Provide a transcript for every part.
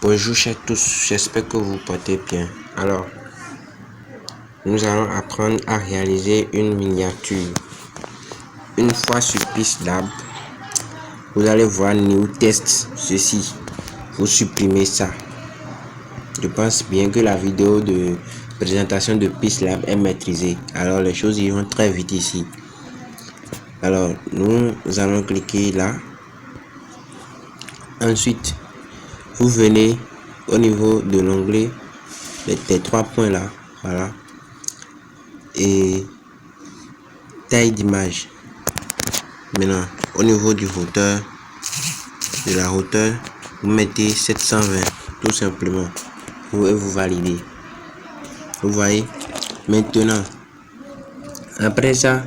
Bonjour chers tous, j'espère que vous portez bien. Alors, nous allons apprendre à réaliser une miniature. Une fois sur PixLab, vous allez voir New Test, ceci. Vous supprimez ça. Je pense bien que la vidéo de présentation de PixLab est maîtrisée. Alors, les choses iront très vite ici. Alors, nous allons cliquer là. Ensuite, vous venez au niveau de l'onglet des trois points là, voilà, et taille d'image. Maintenant, au niveau du hauteur, de la hauteur, vous mettez 720 tout simplement. Vous validez. Vous voyez. Maintenant, après ça,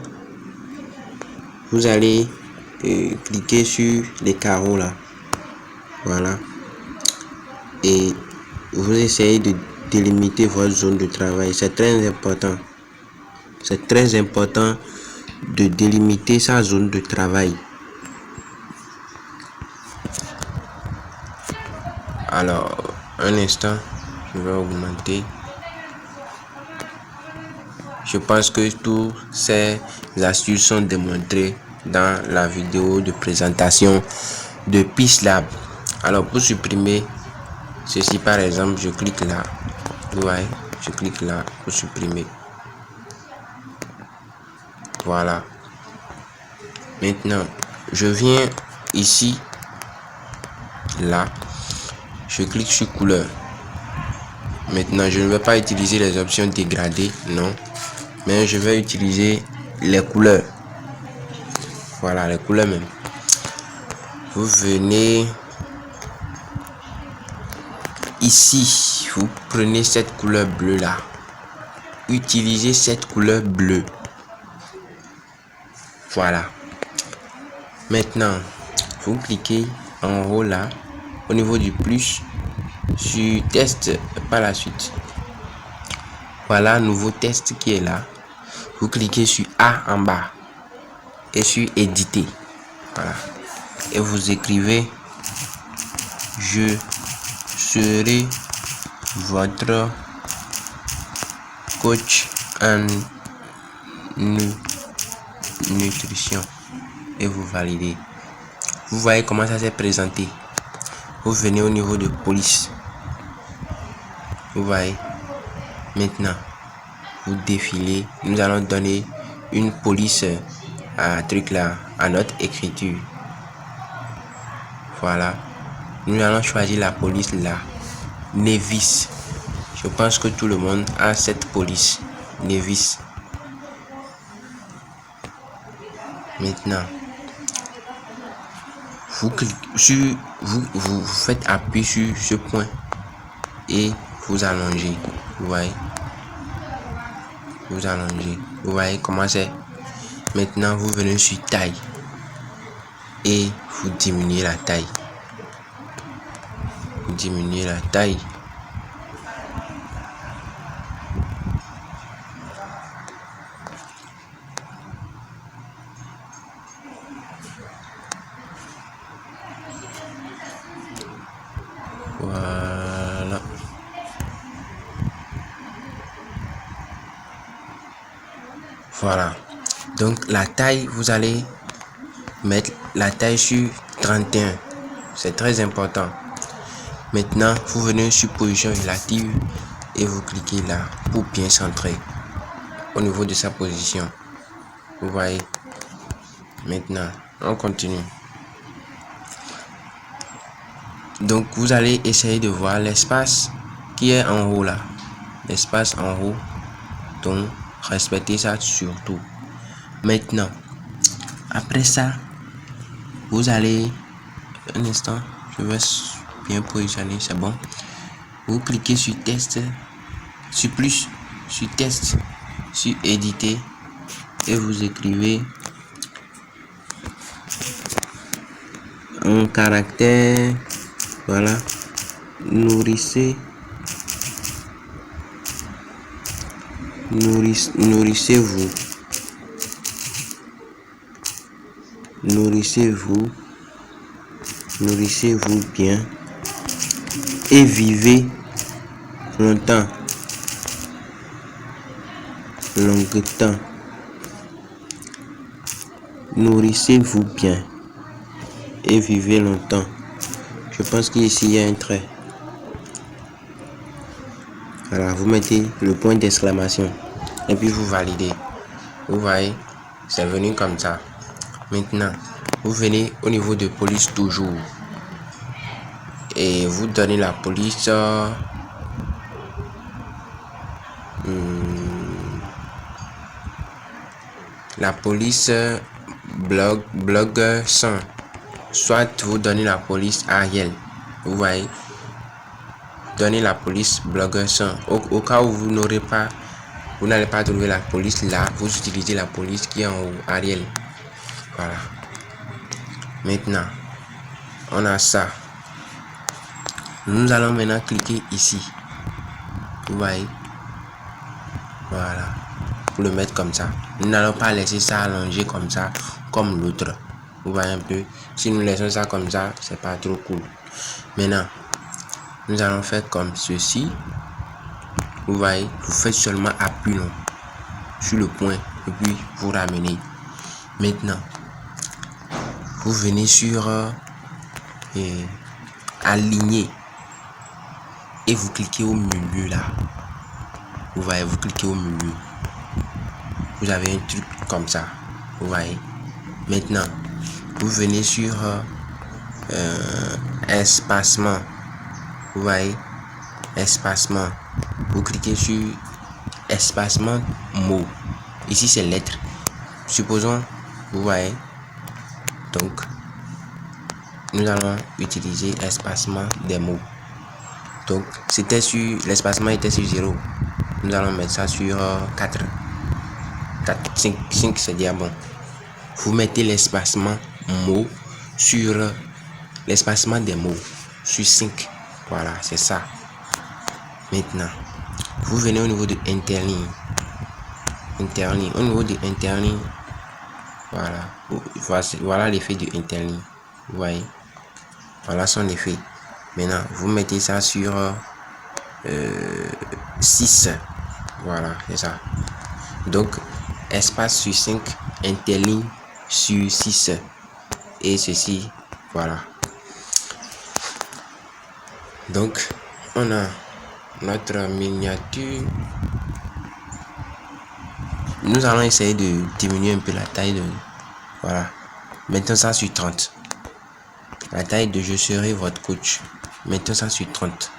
vous allez cliquer sur les carreaux là, voilà, et vous essayez de délimiter votre zone de travail. C'est très important. C'est très important de délimiter sa zone de travail. Alors, un instant, je vais augmenter. Je pense que toutes ces astuces sont démontrées dans la vidéo de présentation de PixLab. Alors, pour supprimer ceci, par exemple, je clique là. Vous voyez, je clique là pour supprimer. Voilà. Maintenant, je viens ici, là. Je clique sur couleur. Maintenant, je ne vais pas utiliser les options dégradées, non. Mais je vais utiliser les couleurs. Voilà, les couleurs même. Vous venez ici, vous prenez cette couleur bleue là. Utilisez cette couleur bleue. Voilà. Maintenant, vous cliquez en haut là, au niveau du plus, sur test par la suite. Voilà, nouveau test qui est là. Vous cliquez sur A en bas et sur éditer. Voilà. Et vous écrivez: je serai votre coach en nutrition. Et vous validez. Vous voyez comment ça s'est présenté. Vous venez au niveau de police. Vous voyez. Maintenant, vous défilez. Nous allons donner une police à truc là, à notre écriture. Voilà. Nous allons choisir la police là. Nevis. Je pense que tout le monde a cette police. Nevis. Maintenant, vous faites appui sur ce point et vous allongez. Vous voyez. Vous allongez. Vous voyez comment c'est. Maintenant, vous venez sur taille et vous diminuez la taille. Vous diminuez la taille. Voilà. Voilà. Donc la taille, vous allez mettre la taille sur 31. C'est très important. Maintenant, vous venez sur position relative et vous cliquez là pour bien centrer au niveau de sa position. Vous voyez. Maintenant, on continue. Donc, vous allez essayer de voir l'espace qui est en haut là. L'espace en haut. Donc, respectez ça surtout. Maintenant, après ça, vous allez... Un instant, je vais bien positionner, c'est bon. Vous cliquez sur test, sur plus, sur test, sur éditer et vous écrivez un caractère, voilà, nourrissez-vous, nourrissez-vous bien et vivez longtemps. Longtemps. Nourrissez-vous bien et vivez longtemps. Je pense qu'ici il y a un trait. Voilà, vous mettez le point d'exclamation et puis vous validez. Vous voyez, c'est venu comme ça. Maintenant, vous venez au niveau de police toujours et vous donnez la police blog 100, soit vous donnez la police Ariel. Vous voyez, donnez la police blog 100 au cas où vous n'allez pas trouver la police là, vous utilisez la police qui est en haut, Ariel. Voilà. Maintenant, on a ça. Nous allons maintenant cliquer ici. Vous voyez, voilà, pour le mettre comme ça. Nous n'allons pas laisser ça allonger comme ça, comme l'autre. Vous voyez un peu, si nous laissons ça comme ça, c'est pas trop cool. Maintenant, nous allons faire comme ceci. Vous voyez, vous faites seulement appui long sur le point et puis vous ramenez. Maintenant, vous venez sur aligner et vous cliquez au milieu là. Vous voyez, vous cliquez au milieu. Vous avez un truc comme ça. Vous voyez. Maintenant, vous venez sur espacement. Vous voyez, espacement. Vous cliquez sur espacement mot. Ici c'est lettres. Supposons, vous voyez. Donc, nous allons utiliser espacement des mots. Donc, c'était sur l'espacement était sur 0. Nous allons mettre ça sur 4. 5 c'est déjà bon. Vous mettez l'espacement mot sur l'espacement des mots sur 5. Voilà, c'est ça. Maintenant, vous venez au niveau de interligne. Au niveau de interligne, voilà l'effet de interligne. Vous voyez, voilà son effet. Maintenant, vous mettez ça sur 6. Voilà, c'est ça. Donc, espace sur 5, interligne sur 6. Et ceci, voilà. Donc, on a notre miniature. Nous allons essayer de diminuer un peu la taille de... Voilà. Mettons ça sur 30. La taille de je serai votre coach. Mettons ça sur 30.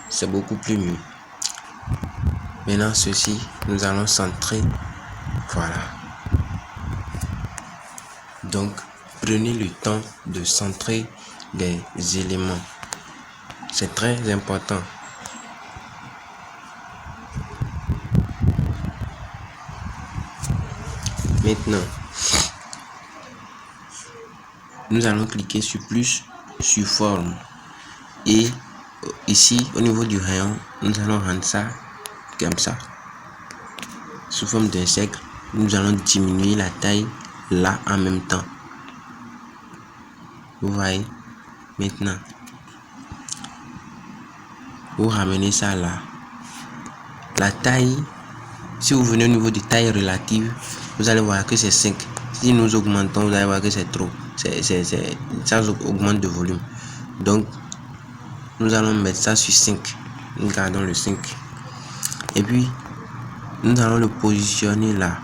C'est beaucoup plus mieux. Maintenant, ceci, nous allons centrer. Voilà. Donc, prenez le temps de centrer les éléments. C'est très important. Maintenant, nous allons cliquer sur plus, sur forme. Et ici, au niveau du rayon, nous allons rendre ça comme ça. Sous forme d'un cercle, nous allons diminuer la taille là en même temps. Vous voyez, maintenant, vous ramenez ça là. La taille, si vous venez au niveau de taille relative, vous allez voir que c'est 5. Si nous augmentons, vous allez voir que c'est trop. Ça augmente de volume. Donc, nous allons mettre ça sur 5. Nous gardons le 5. Et puis, nous allons le positionner là.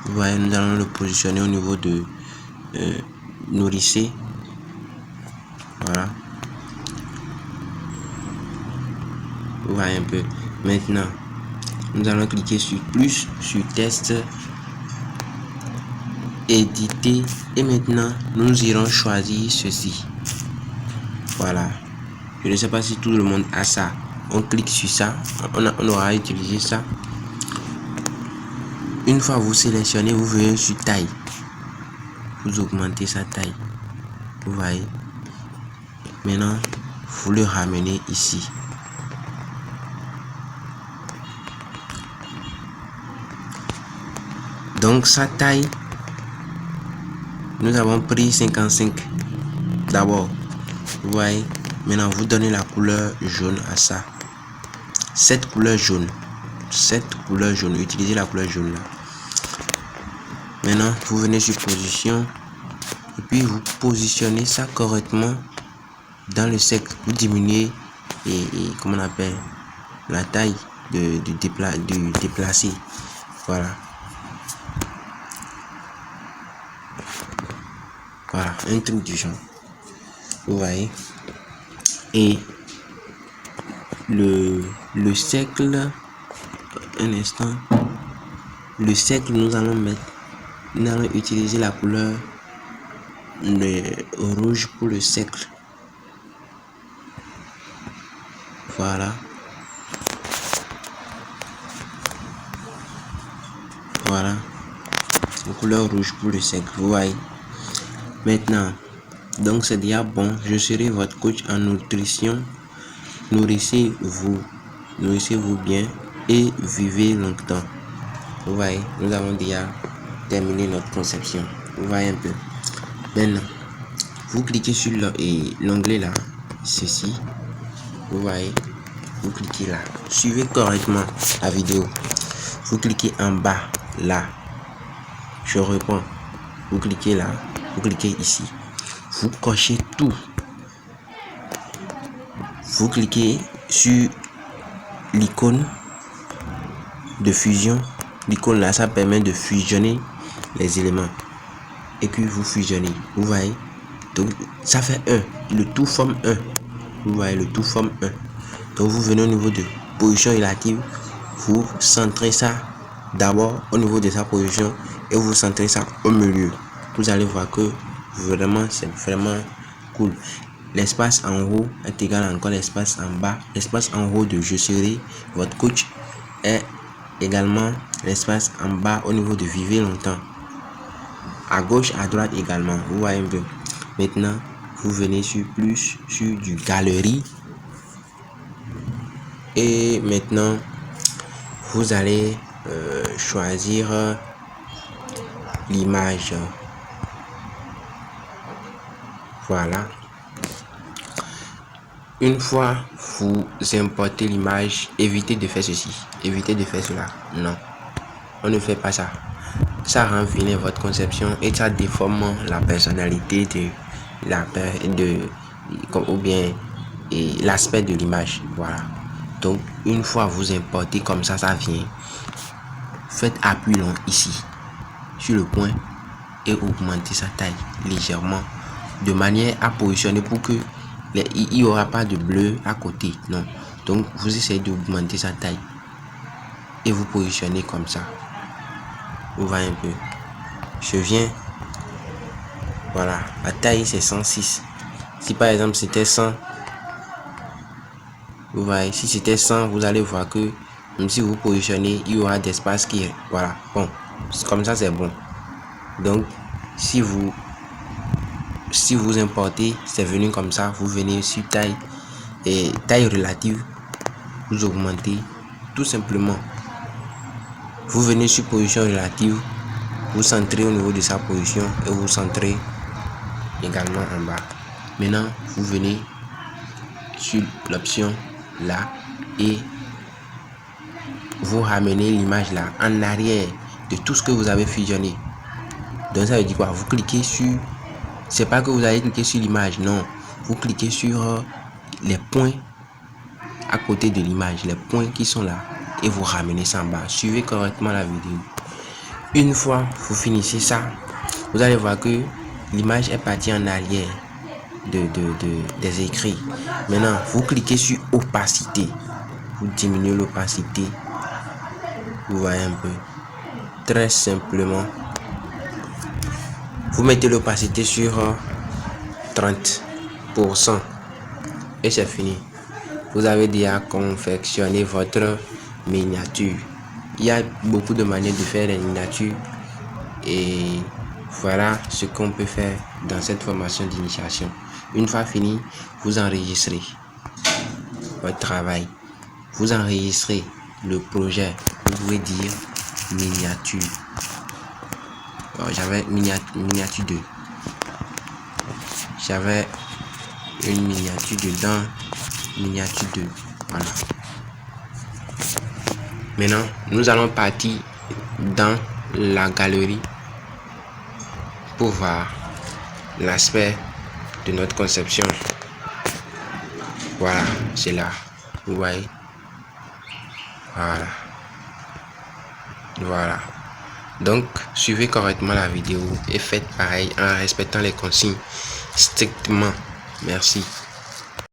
Vous voyez, nous allons le positionner au niveau de nourrissez. Voilà. Vous voyez un peu. Maintenant, nous allons cliquer sur plus, sur test, éditer. Et maintenant, nous irons choisir ceci. Voilà. Je ne sais pas si tout le monde a ça. On clique sur ça. On aura utilisé ça. Une fois vous sélectionnez, vous venez sur taille. Vous augmentez sa taille. Vous voyez. Maintenant, vous le ramenez ici. Donc sa taille, nous avons pris 55 d'abord. Vous voyez, maintenant vous donnez la couleur jaune à ça. Cette couleur jaune, utilisez la couleur jaune là. Maintenant vous venez sur position et puis vous positionnez ça correctement dans le cercle. Vous diminuez et comment on appelle la taille du déplacé. Voilà, un truc du genre. Vous voyez, et le cercle, un instant, le cercle, nous allons utiliser la couleur rouge pour le cercle. Voilà, la couleur rouge pour le cercle. Vous voyez, maintenant, donc c'est déjà bon. Je serai votre coach en nutrition. Nourrissez-vous bien et vivez longtemps. Vous voyez, nous avons déjà terminé notre conception. Vous voyez un peu. Maintenant, vous cliquez sur l'onglet là, ceci. Vous voyez, vous cliquez là. Suivez correctement la vidéo. Vous cliquez en bas là. Je reprends. Vous cliquez là. Vous cliquez ici. Vous cochez tout. Vous cliquez sur l'icône de fusion. L'icône là, ça permet de fusionner les éléments. Et puis vous fusionnez. Vous voyez. Donc ça fait 1. Le tout forme 1. Vous voyez, le tout forme 1. Donc vous venez au niveau de position relative. Vous centrez ça d'abord au niveau de sa position. Et vous centrez ça au milieu. Vous allez voir que vraiment, c'est vraiment cool. L'espace en haut est égal à encore l'espace en bas. L'espace en haut de je serai votre coach est également l'espace en bas au niveau de vivez longtemps. À gauche, à droite également. Vous voyez un peu. Maintenant, vous venez sur plus, sur du galerie. Et maintenant, vous allez choisir l'image. Voilà. Une fois vous importez l'image, évitez de faire ceci, évitez de faire cela. Non, on ne fait pas ça. Ça rend vilain votre conception et ça déforme la personnalité ou bien l'aspect de l'image. Voilà. Donc une fois vous importez comme ça vient. Faites appui long ici sur le point et augmentez sa taille légèrement de manière à positionner pour que il n'y aura pas de bleu à côté. Non. Donc vous essayez d'augmenter sa taille et vous positionnez comme ça. Vous voyez un peu. Je viens. Voilà. La taille c'est 106. Si par exemple c'était 100. Vous voyez. Si c'était 100, vous allez voir que même si vous positionnez, il y aura d'espace qui est. Voilà. Bon. Comme ça c'est bon. Donc si vous importez, c'est venu comme ça, vous venez sur taille et taille relative, vous augmentez tout simplement. Vous venez sur position relative, vous centrez au niveau de sa position et vous centrez également en bas. Maintenant, vous venez sur l'option là et vous ramenez l'image là en arrière de tout ce que vous avez fusionné. Donc ça veut dire quoi? Vous cliquez sur, c'est pas que vous allez cliquer sur l'image, non, vous cliquez sur les points à côté de l'image, les points qui sont là et vous ramenez ça en bas. Suivez correctement la vidéo. Une fois vous finissez ça, vous allez voir que l'image est partie en arrière des écrits. Maintenant vous cliquez sur opacité, vous diminuez l'opacité. Vous voyez un peu, très simplement. Vous mettez l'opacité sur 30% et c'est fini. Vous avez déjà confectionné votre miniature. Il y a beaucoup de manières de faire les miniatures et voilà ce qu'on peut faire dans cette formation d'initiation. Une fois fini, vous enregistrez votre travail. Vous enregistrez le projet. Vous pouvez dire miniature. J'avais miniature 2. J'avais une miniature dedans, miniature de, voilà. Maintenant, nous allons partir dans la galerie pour voir l'aspect de notre conception. Voilà, c'est là, vous voyez. Voilà. Donc, suivez correctement la vidéo et faites pareil en respectant les consignes strictement. Merci.